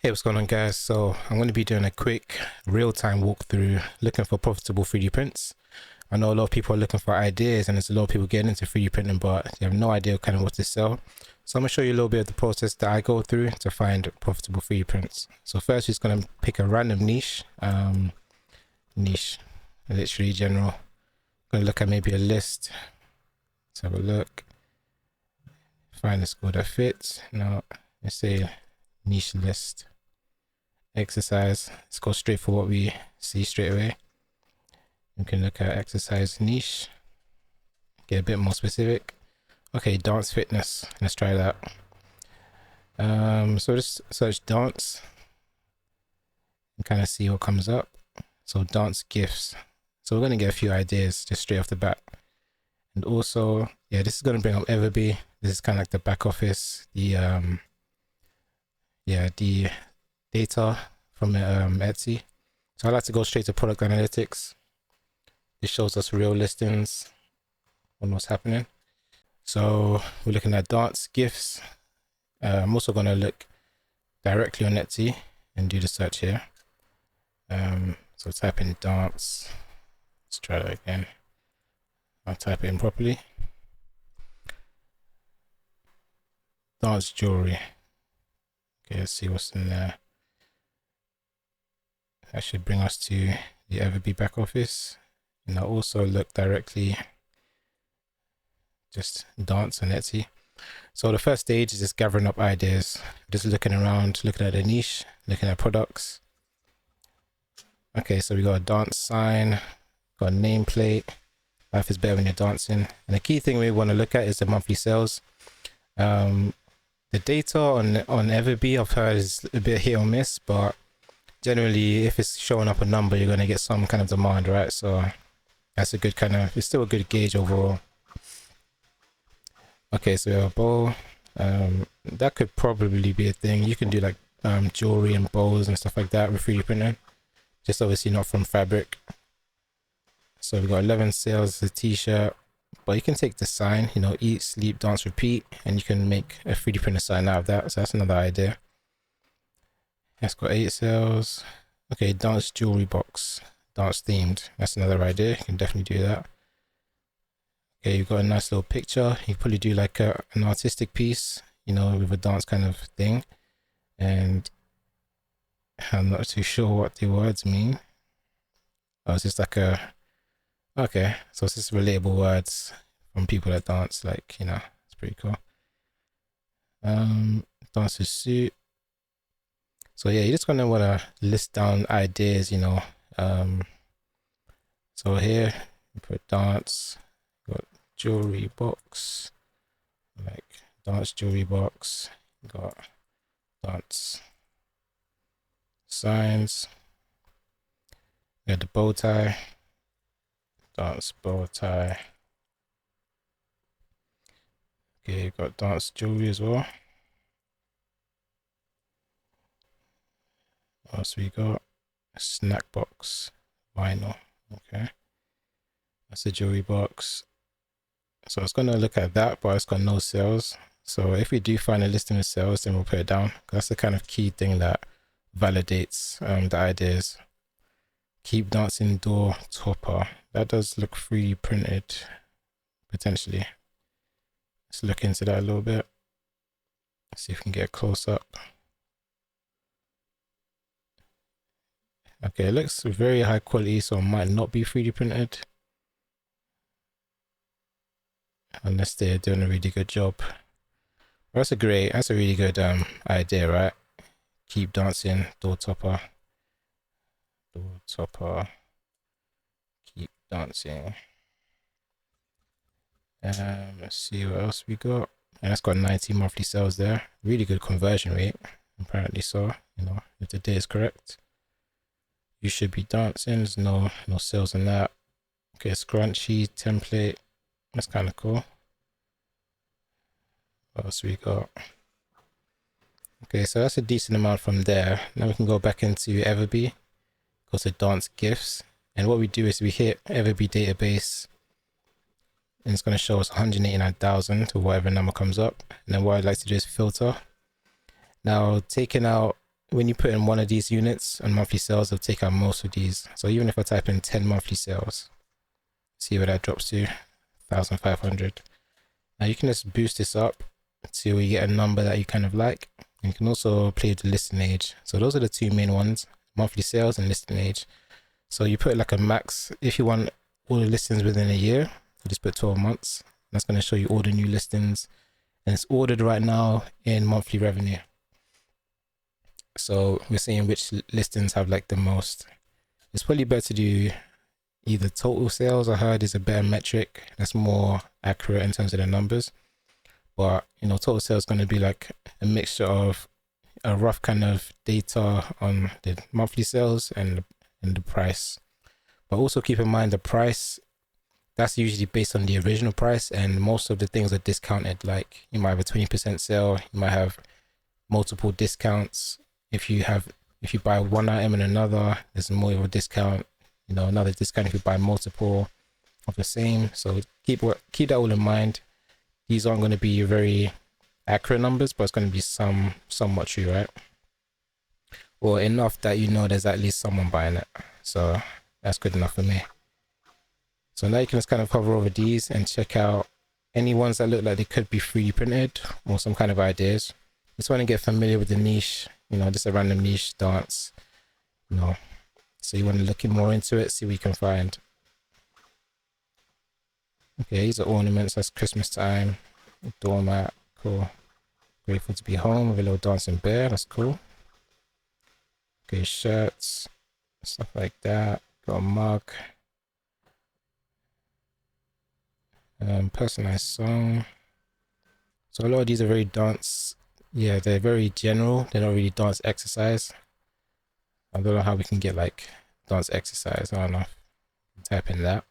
Hey, what's going on, guys? So I'm going to be doing a quick real-time walkthrough looking for profitable 3D prints. I know a lot of people are looking for ideas, and there's a lot of people getting into 3D printing, but they have no idea kind of what to sell. So I'm going to show you a little bit of the process that I go through to find profitable 3D prints. So first, we're just going to pick a random niche, literally general. Going to look at maybe a list. Let's have a look. Find a score that fits. Now, let's say niche list. Exercise. Let's go straight for what we see straight away. We can look at exercise niche, get a bit more specific. Okay, dance fitness. Let's try that. So just search dance and kind of see what comes up. So dance gifts. So we're going to get a few ideas just straight off the bat. And also, yeah, this is going to bring up EverBee. This is kind of like the back office, the data from Etsy. So I like to go straight to product analytics. It shows us real listings on what's happening. So we're looking at dance gifts. I'm also going to look directly on Etsy and do the search here. So type in dance. Let's try that again. I'll type it in properly. Dance jewelry. Okay, let's see what's in there. That should bring us to the EverBee back office. And I'll also look directly, just dance on Etsy. So the first stage is just gathering up ideas, just looking around, looking at the niche, looking at products. Okay, so we got a dance sign, got a nameplate. Life is better when you're dancing. And the key thing we want to look at is the monthly sales. The data on EverBee, I've heard, is a bit hit or miss, but generally, if it's showing up a number, you're going to get some kind of demand, right? So that's a good kind of, it's still a good gauge overall. Okay, so we have a bow. That could probably be a thing. You can do like jewelry and bows and stuff like that with 3D printing. Just obviously not from fabric. So we got 11 sales, a t-shirt. But you can take the sign, you know, eat, sleep, dance, repeat, and you can make a 3D printer sign out of that. So that's another idea. It's got 8 sales. Okay, dance jewelry box, dance themed. That's another idea. You can definitely do that. Okay, you've got a nice little picture. You probably do like an artistic piece, you know, with a dance kind of thing. And I'm not too sure what the words mean. Oh, it's just like a, okay, so it's just relatable words from people that dance, like, you know, it's pretty cool. Dancer suit. So yeah, you're just gonna want to list down ideas, you know. So here we put dance, got jewelry box, like dance jewelry box, got dance signs, got the bow tie, dance bow tie. Okay, you got dance jewelry as well. What else we got? A snack box, vinyl. Okay, that's a jewelry box. So it's gonna look at that, but it's got no sales. So if we do find a listing with sales, then we'll put it down. That's the kind of key thing that validates the ideas. Keep dancing door topper. That does look 3D printed, potentially. Let's look into that a little bit. Let's see if we can get a close up. Okay, it looks very high quality, so it might not be 3D printed. Unless they're doing a really good job. That's a really good idea, right? Keep dancing, door topper. Door topper. Keep dancing. Let's see what else we got. And that's got 90 monthly sales there. Really good conversion rate, apparently. So, you know, if the day is correct, you should be dancing. There's no sales on that. Okay, scrunchy template. That's kind of cool. What else we got? Okay, so that's a decent amount from there. Now we can go back into EverBee, go to dance gifts, and what we do is we hit EverBee database, and it's going to show us 189,000 to whatever number comes up. And then what I'd like to do is filter. Now, taking out when you put in one of these units on monthly sales, it'll take out most of these. So even if I type in 10 monthly sales, see where that drops to, 1,500. Now you can just boost this up till you get a number that you kind of like. And you can also play with the listing age. So those are the two main ones, monthly sales and listing age. So you put like a max. If you want all the listings within a year, you just put 12 months. That's going to show you all the new listings, and it's ordered right now in monthly revenue. So we're seeing which listings have like the most. It's probably better to do either total sales. I heard is a better metric that's more accurate in terms of the numbers. But you know, total sales is going to be like a mixture of a rough kind of data on the monthly sales and the price. But also keep in mind the price, that's usually based on the original price, and most of the things are discounted. Like you might have a 20% sale, you might have multiple discounts. If you buy one item and another, there's more of a discount. You know, another discount if you buy multiple of the same. So keep that all in mind. These aren't going to be very accurate numbers, but it's going to be somewhat true, right? Or enough that you know there's at least someone buying it. So that's good enough for me. So now you can just kind of hover over these and check out any ones that look like they could be 3D printed or some kind of ideas. Just want to get familiar with the niche, you know, just a random niche dance, you know. So you want to look more into it, see what you can find. Okay, these are ornaments. That's Christmas time. Doormat, cool. Grateful to be home with a little dancing bear. That's cool. Okay, shirts, stuff like that. Got a mug. Personalized song. So a lot of these are very dance. Yeah, they're very general. They're not really dance exercise. I don't know how we can get like dance exercise. I don't know. Type in that.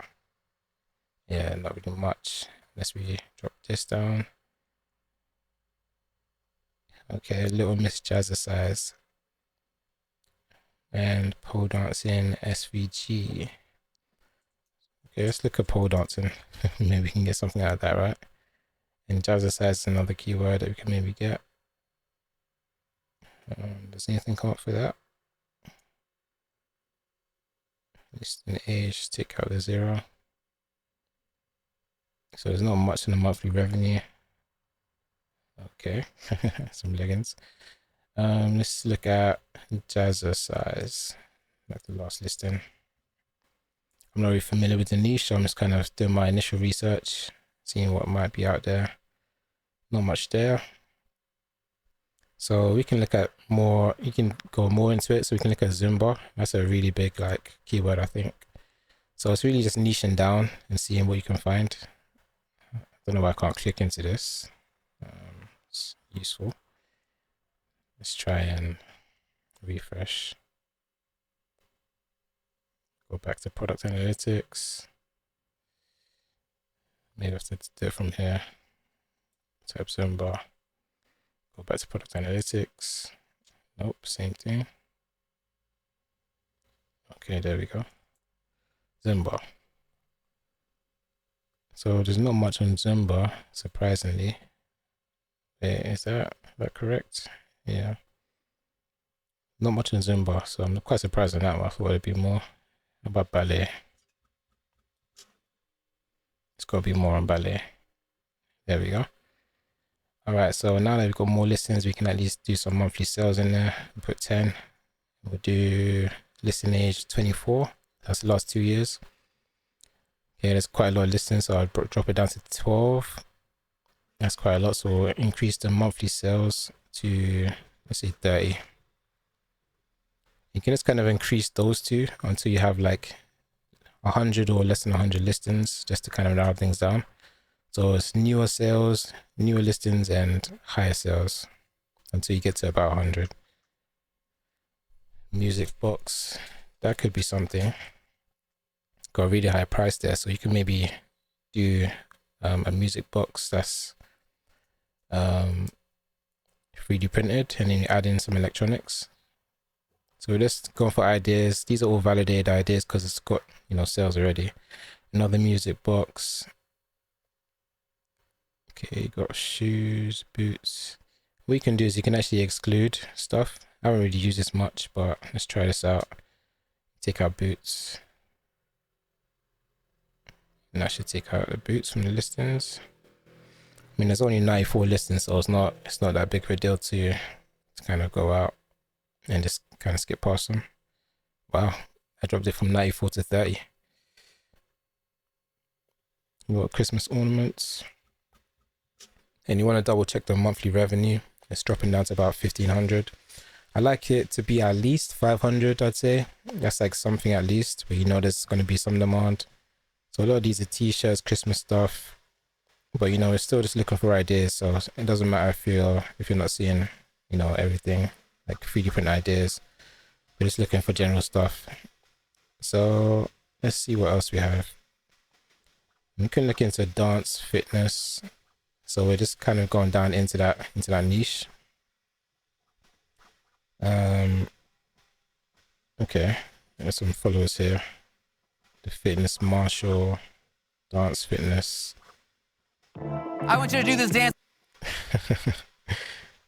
Yeah, not really much. Unless we drop this down. Okay, Little Miss Jazzercise. And pole dancing SVG. Okay, let's look at pole dancing. Maybe we can get something out of that, right? And jazzercise is another keyword that we can maybe get. Does anything come up for that? Listing age, take out the 0. So there's not much in the monthly revenue. Okay, some leggings. Let's look at jazzercise, like the last listing. I'm not really familiar with the niche, so I'm just kind of doing my initial research, seeing what might be out there. Not much there. So we can look at more, you can go more into it. So we can look at Zumba. That's a really big like keyword, I think. So it's really just niching down and seeing what you can find. I don't know why I can't click into this. It's useful. Let's try and refresh. Go back to product analytics. Maybe I have to do it from here. Type Zumba. Go back to product analytics. Nope, same thing. Okay, there we go. Zumba. So there's not much on Zumba, surprisingly. Is that correct? Yeah. Not much on Zumba, so I'm quite surprised on that one. I thought it'd be more. How about ballet? It's got to be more on ballet. There we go. All right, so now that we've got more listings, we can at least do some monthly sales in there. We'll put 10. We'll do listing age 24. That's the last 2 years. Okay, there's quite a lot of listings, so I'll drop it down to 12. That's quite a lot, so we'll increase the monthly sales to, let's say, 30. You can just kind of increase those two until you have like 100 or less than 100 listings, just to kind of narrow things down. So it's newer sales, newer listings, and higher sales until you get to about 100. Music box, that could be something. Got a really high price there, so you can maybe do a music box that's 3D printed, and then you add in some electronics. So we're just going for ideas. These are all validated ideas because it's got, you know, sales already. Another music box. Okay, you got shoes, boots. What you can do is you can actually exclude stuff. I haven't really used this much, but let's try this out. Take out boots. And I should take out the boots from the listings. I mean, there's only 94 listings, so it's not that big of a deal to kind of go out and just kind of skip past them. Wow, I dropped it from 94 to 30. We got Christmas ornaments. And you want to double check the monthly revenue. It's dropping down to about 1,500. I like it to be at least 500, I'd say. That's like something at least, but you know there's going to be some demand. So a lot of these are t-shirts, Christmas stuff. But you know, we're still just looking for ideas. So it doesn't matter if you're not seeing, you know, everything, like 3D print ideas. We're just looking for general stuff. So let's see what else we have. We can look into dance, fitness. So we're just kind of going down into that niche. Okay, there's some followers here. The fitness marshal, dance fitness. I want you to do this dance.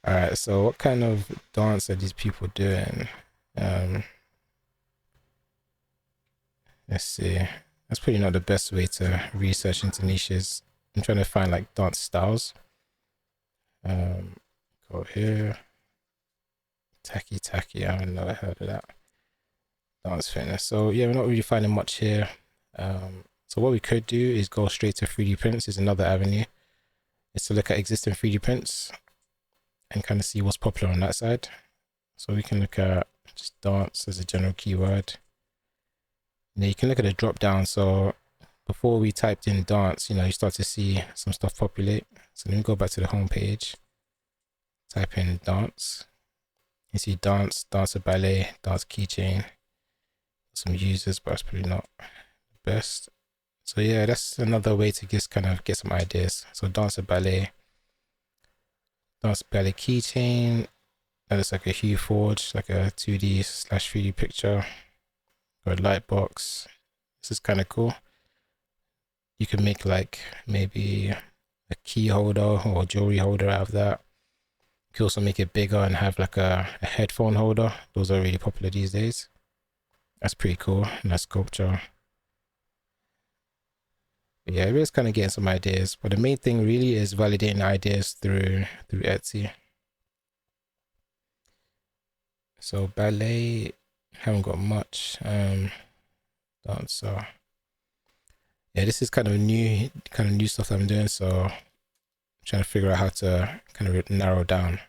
All right, so what kind of dance are these people doing? Let's see. That's probably not the best way to research into niches. I'm trying to find like dance styles. Go here. Tacky, I haven't never heard of that. Dance fitness. So yeah, we're not really finding much here. So what we could do is go straight to 3D prints. Is another avenue. Is to look at existing 3D prints and kind of see what's popular on that side. So we can look at just dance as a general keyword. And you can look at the drop down. So before we typed in dance, you know, you start to see some stuff populate. So let me go back to the home page. Type in dance. You see dance, dancer ballet, dance keychain. Some users, but that's probably not the best. So yeah, that's another way to just kind of get some ideas. So dancer ballet keychain. That is like a Hue Forge, like a 2D/3D picture. Or a light box. This is kind of cool. You can make like maybe a key holder or jewelry holder out of that. You can also make it bigger and have like a headphone holder. Those are really popular these days. That's pretty cool. And that sculpture. But yeah, we're just kind of getting some ideas. But the main thing really is validating ideas through Etsy. So ballet, haven't got much. Dancer. Yeah, this is kind of new stuff that I'm doing. So I'm trying to figure out how to kind of narrow down.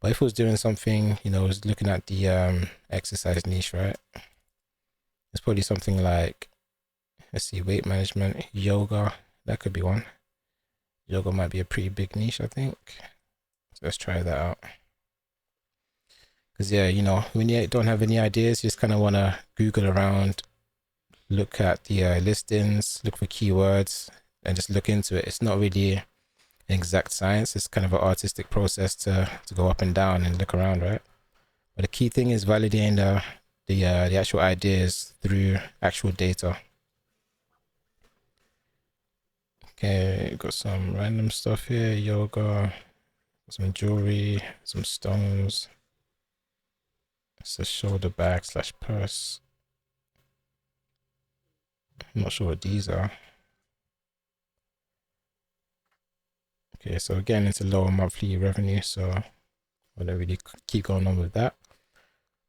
But if I was doing something, you know, I was looking at the exercise niche, right? It's probably something like, let's see, weight management, yoga. That could be one. Yoga might be a pretty big niche, I think. So let's try that out. Because yeah, you know, when you don't have any ideas, you just kind of want to Google around, look at the listings, look for keywords, and just look into it. It's not really an exact science. It's kind of an artistic process to go up and down and look around, right? But the key thing is validating the actual ideas through actual data. Okay, got some random stuff here. Yoga, some jewelry, some stones. It's a shoulder bag / purse. I'm not sure what these are. Okay, so again, it's a lower monthly revenue, so I don't really keep going on with that.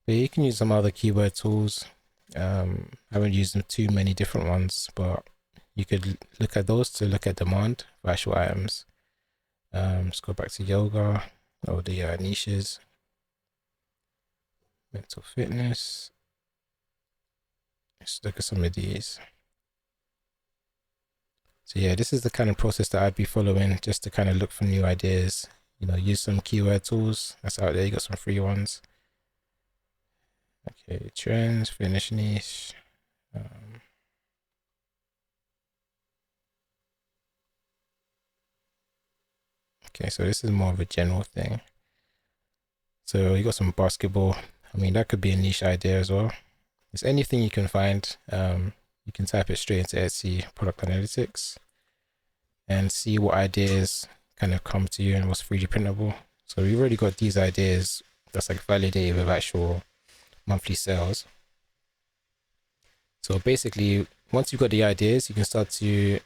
But you can use some other keyword tools. I haven't used too many different ones, but you could look at those to look at demand for actual items. Let's go back to yoga or the niches. Mental fitness. Let's look at some of these. So yeah, this is the kind of process that I'd be following just to kind of look for new ideas. You know, use some keyword tools that's out there. You got some free ones. Okay, trends, finish niche. Okay, so this is more of a general thing. So you got some basketball. I mean, that could be a niche idea as well. It's anything you can find. You can type it straight into Etsy product analytics and see what ideas kind of come to you and what's 3D printable. So we've already got these ideas that's like validated with actual monthly sales. So basically, once you've got the ideas, you can start to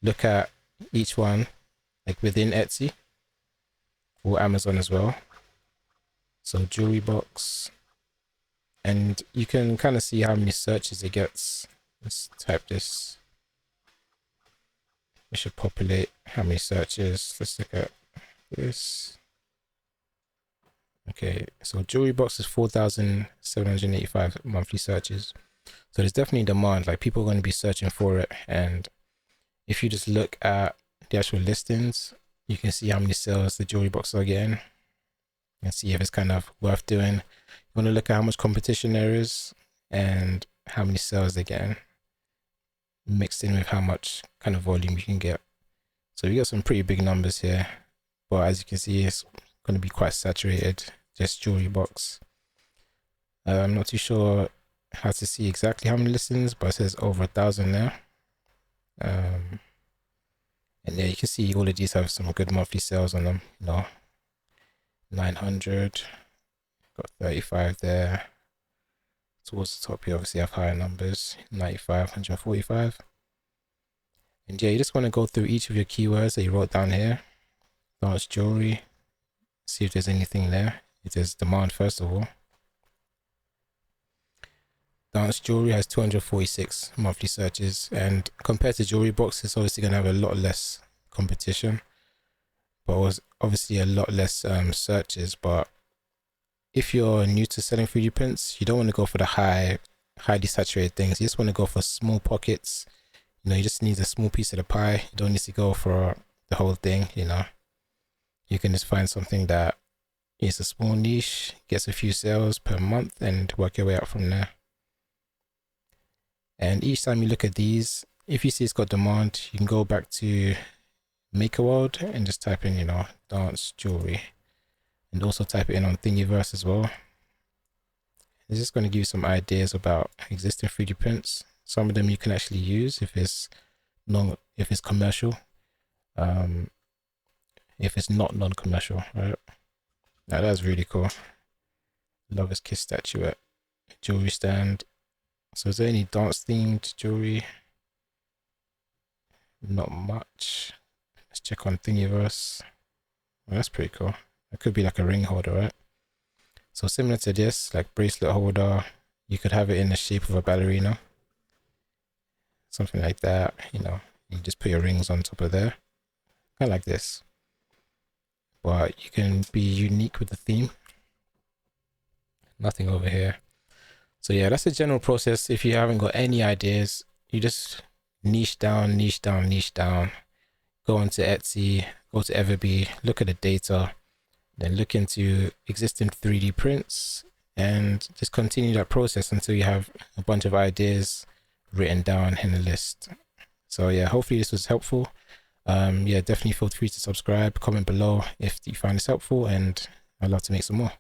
look at each one like within Etsy or Amazon as well. So jewelry box, and you can kind of see how many searches it gets. Let's type this. It should populate how many searches. Let's look at this. Okay, so jewelry box is 4,785 monthly searches. So there's definitely demand, like people are going to be searching for it. And if you just look at the actual listings, you can see how many sales the jewelry boxes are getting and see if it's kind of worth doing. You want to look at how much competition there is and how many sales they're getting mixed in with how much kind of volume you can get. So you got some pretty big numbers here, but as you can see, it's going to be quite saturated, just jewelry box. I'm not too sure how to see exactly how many listings, but it says over 1,000 there. And yeah, you can see all of these have some good monthly sales on them. 900, got 35 there. Towards the top here, obviously have higher numbers, 95, 145. And yeah, you just want to go through each of your keywords that you wrote down here. Dance jewelry, see if there's anything there. If there's demand, first of all. Dance jewelry has 246 monthly searches, and compared to jewelry box, it's obviously going to have a lot less competition, but it was obviously a lot less searches. But if you're new to selling 3D prints, you don't want to go for the highly saturated things. You just want to go for small pockets. You just need a small piece of the pie. You don't need to go for the whole thing. You can just find something that is a small niche, gets a few sales per month, and work your way up from there. And each time you look at these, if you see it's got demand, you can go back to Maker World and just type in, dance jewelry, and also type it in on Thingiverse as well. It's just going to give you some ideas about existing 3D prints. Some of them you can actually use if it's commercial, if it's not non-commercial, right? Now that's really cool. Lover's Kiss statuette, jewelry stand. So is there any dance themed jewelry? Not much. Let's check on Thingiverse. Well, that's pretty cool. It could be like a ring holder, right? So similar to this, like bracelet holder, you could have it in the shape of a ballerina. Something like that, you just put your rings on top of there. Kind of like this. But you can be unique with the theme. Nothing over here. So yeah, that's the general process. If you haven't got any ideas, you just niche down, go onto Etsy, go to EverBee, look at the data, then look into existing 3D prints, and just continue that process until you have a bunch of ideas written down in a list. So yeah, hopefully this was helpful. Yeah, definitely feel free to subscribe, comment below if you find this helpful, and I'd love to make some more.